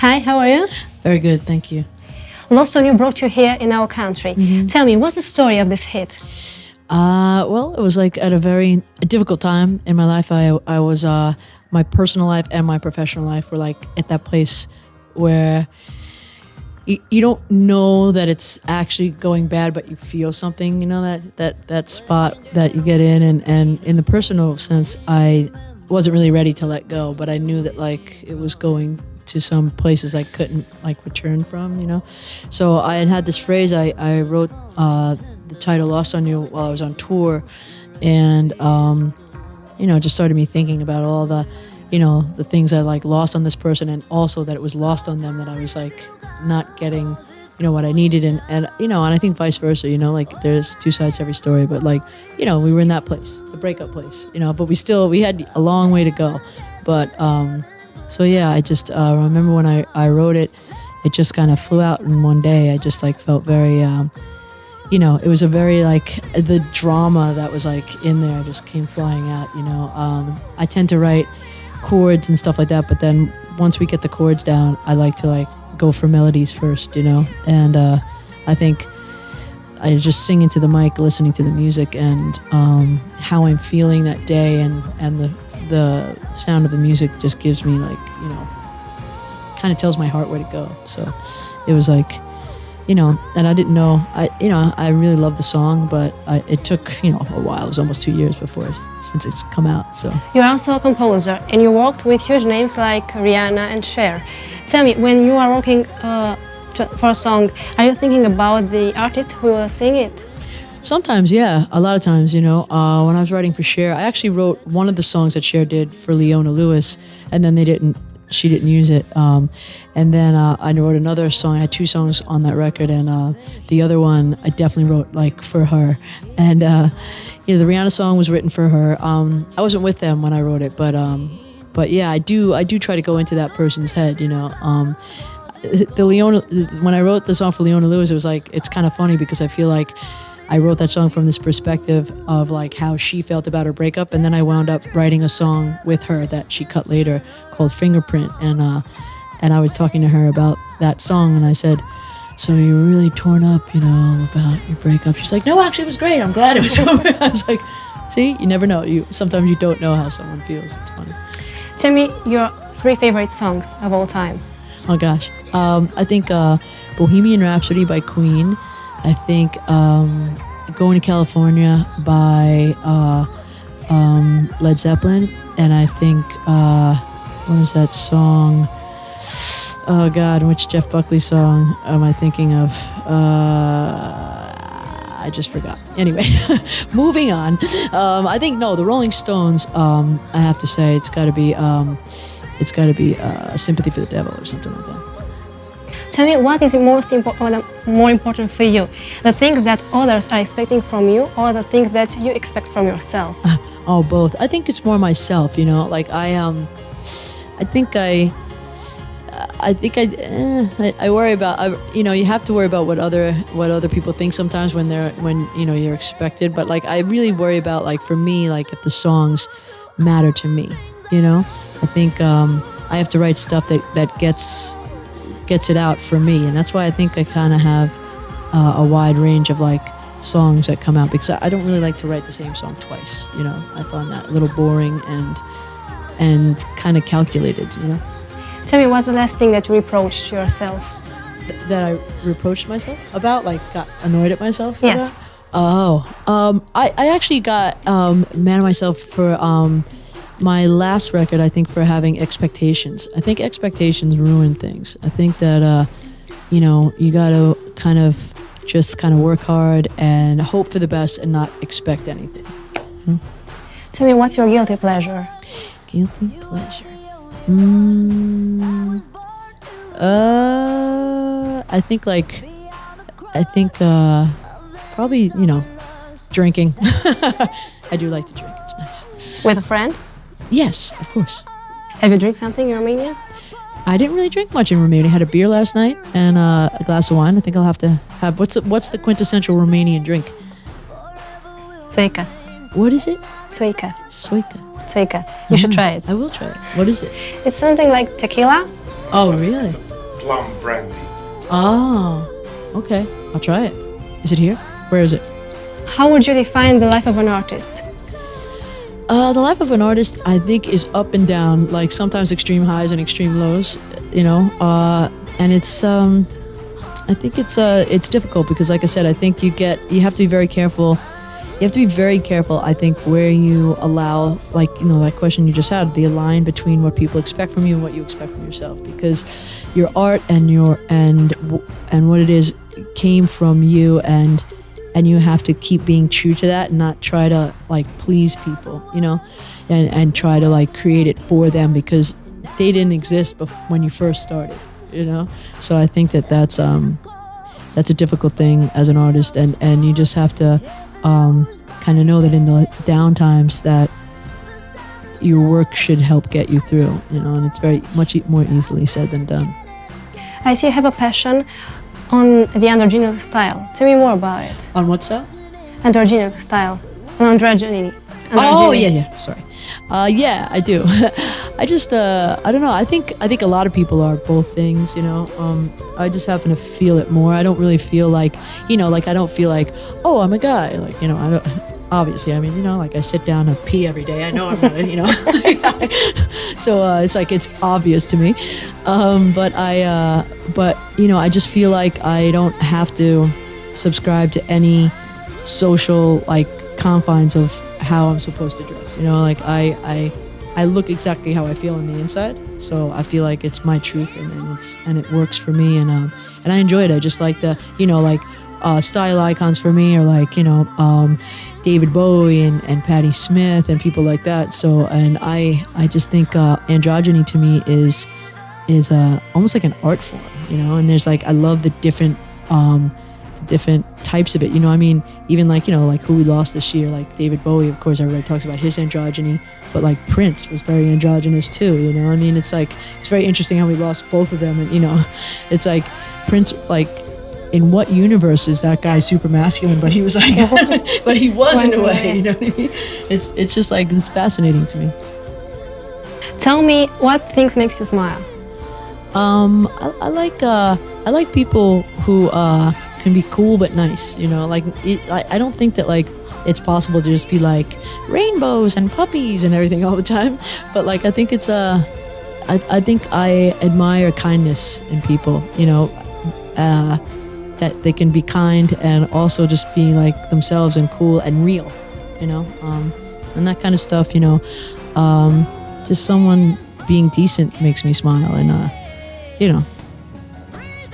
Hi, how are you? Very good, thank you. Lost on You brought you here in our country. Tell me, what's the story of this hit? Well, it was like at a very difficult time in my life. I was my personal life and my professional life were like at that place where you don't know that it's actually going bad, but you feel something. You know that spot that you get in, and in the personal sense, I wasn't really ready to let go, but I knew that like it was going to some places I couldn't like return from, you know. So I had this phrase. I wrote the title "Lost on You" while I was on tour, and you know, it just started me thinking about all the, you know, the things I like lost on this person, and also that it was lost on them, that I was like not getting, you know, what I needed, and you know, and I think vice versa, you know, like there's two sides to every story, but like, you know, we were in that place, the breakup place, you know, but we had a long way to go, but so yeah, I just remember when I wrote it, it just kind of flew out in one day. I just like felt very, you know, it was a very like the drama that was like in there just came flying out, you know. I tend to write chords and stuff like that, but then once we get the chords down, I like to like go for melodies first, you know. And I think I just sing into the mic, listening to the music and how I'm feeling that day, and the sound of the music just gives me like, you know, kind of tells my heart where to go. So it was like, you know, and I didn't know, I really loved the song, but it took, you know, a while. It was almost 2 years since it's come out. So You're also a composer, and you worked with huge names like Rihanna and Cher. Tell me, when you are working for a song, are you thinking about the artist who will sing it? sometimes, yeah, a lot of times, you know, when I was writing for Cher, I actually wrote one of the songs that Cher did for Leona Lewis, and then she didn't use it. And then I wrote another song. I had 2 songs on that record, and the other one I definitely wrote like for her. And you know, the Rihanna song was written for her. I wasn't with them when I wrote it, but yeah, I do try to go into that person's head, you know. When I wrote the song for Leona Lewis, it was like, it's kind of funny because I feel like I wrote that song from this perspective of like how she felt about her breakup, and then I wound up writing a song with her that she cut later called Fingerprint, and I was talking to her about that song, and I said, so you were really torn up, you know, about your breakup? She's like, no, actually it was great, I'm glad it was over. I was like, see, you never know. Sometimes you don't know how someone feels. It's funny. Tell me your 3 favorite songs of all time. Oh gosh, I think Bohemian Rhapsody by Queen. I think Going to California by Led Zeppelin, and I think what is that song? Oh God, which Jeff Buckley song am I thinking of? I just forgot. Anyway, moving on. I think the Rolling Stones. I have to say it's got to be Sympathy for the Devil or something like that. Tell me, what is more important for you? The things that others are expecting from you, or the things that you expect from yourself? Oh, both. I think it's more myself, you know. Like I worry about, you know, you have to worry about what other people think sometimes when you know, you're expected. But like I really worry about, like, for me, like if the songs matter to me, you know. I think I have to write stuff that gets it out for me, and that's why I think I kind of have a wide range of like songs that come out, because I don't really like to write the same song twice, you know. I find that a little boring and kind of calculated, you know. Tell me, what's the last thing that you reproached yourself? That I reproached myself about, like got annoyed at myself? Yes. About? Oh, I actually got mad at myself for my last record, I think, for having expectations. I think expectations ruin things. I think that, you know, you got to kind of work hard and hope for the best and not expect anything. Hmm? Tell me, what's your guilty pleasure? Guilty pleasure? I think probably, you know, drinking. I do like to drink. It's nice. With a friend? Yes, of course. Have you drank something in Romania? I didn't really drink much in Romania. I had a beer last night and a glass of wine. I think I'll have to have, what's the quintessential Romanian drink? Țuică. What is it? Țuică. Țuică. You should try it. I will try it. What is it? It's something like tequila. Oh, really? plum brandy. Oh, okay. I'll try it. Is it here? Where is it? How would you define the life of an artist? The life of an artist, I think, is up and down. Like sometimes extreme highs and extreme lows. And it's. I think it's difficult because, like I said, I think you have to be very careful. You have to be very careful, I think, where you allow, that question you just had, the line between what people expect from you and what you expect from yourself. Because your art and what it is came from you, and you have to keep being true to that and not try to please people, and try to create it for them because they didn't exist when you first started. So I think that's a difficult thing as an artist, and you just have to kind of know that in the down times that your work should help get you through, and it's very much more easily said than done. I see you have a passion on the androgynous style. Tell me more about it. On what style? Androgynous style. Androgyny. Oh yeah. Sorry. Yeah, I do. I just I don't know. I think a lot of people are both things. I just happen to feel it more. I don't really feel like I don't feel like, oh, I'm a guy. I don't. Obviously, I mean, I sit down and pee every day. I know I'm not, So it's obvious to me. But I just feel like I don't have to subscribe to any social confines of how I'm supposed to dress. I look exactly how I feel on the inside. So I feel like it's my truth, and it works for me, and I enjoy it. I just like the style icons for me are David Bowie and Patti Smith and people like that. So, and I just think androgyny to me is almost like an art form, and there's I love the different types of it, I mean, even who we lost this year, David Bowie, of course, everybody talks about his androgyny, but Prince was very androgynous too, I mean, it's very interesting how we lost both of them, and it's Prince, in what universe is that guy super masculine, but he was but he was in a way, you know what I mean? It's just it's fascinating to me. Tell me what things makes you smile. I like people who can be cool but nice, I don't think that it's possible to just be rainbows and puppies and everything all the time, but I think it's I think I admire kindness in people, that they can be kind and also just be themselves and cool and real, and that kind of stuff, just someone being decent makes me smile, and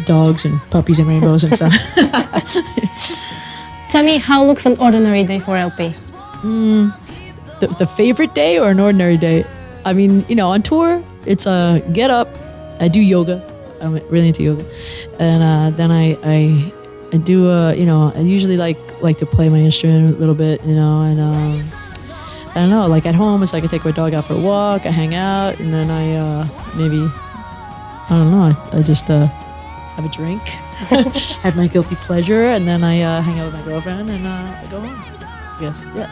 dogs and puppies and rainbows and stuff. Tell me, how looks an ordinary day for LP? The favorite day or an ordinary day? I mean, on tour, it's get up, I do yoga. I'm really into yoga, and then I do I usually like to play my instrument a little bit, and I don't know, at home it's I take my dog out for a walk, I hang out, and then I maybe I don't know, I just have a drink, have my guilty pleasure, and then I hang out with my girlfriend, and I go home. I guess, yeah.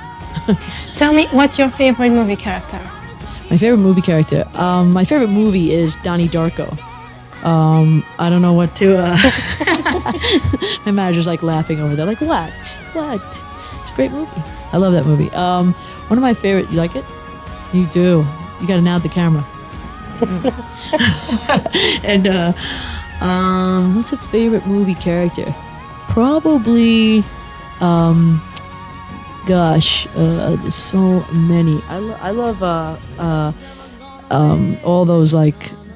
Tell me, what's your favorite movie character? My favorite movie character? My favorite movie is Donnie Darko. I don't know what to, my manager's laughing over there, what? It's a great movie. I love that movie. One of my favorite, you like it? You do. You gotta nod the camera. And, what's a favorite movie character? Probably, gosh, there's so many. I love, all those,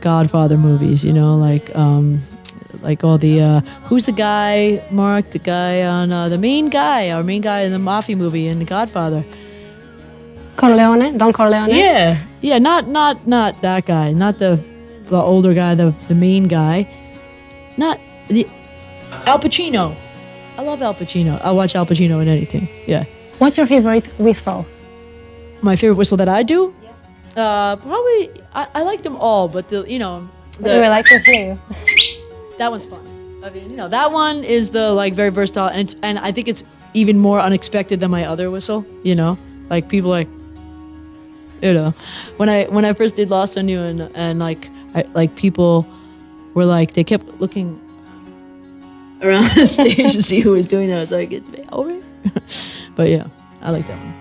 Godfather movies, all the who's the guy, Mark, the guy on our main guy in the mafia movie in The Godfather. Corleone, Don Corleone. Yeah, not that guy, not the older guy, the main guy, not the Al Pacino. I love Al Pacino. I'll watch Al Pacino in anything. Yeah. What's your favorite whistle? My favorite whistle that I do? Probably I like them all, but Do we like to hear you? That one's fun. I mean, that one is the very versatile, and I think it's even more unexpected than my other whistle. People when I first did Lost on You, and people where like they kept looking around the stage to see who was doing that. I was like, it's me over here. But yeah, I like that one.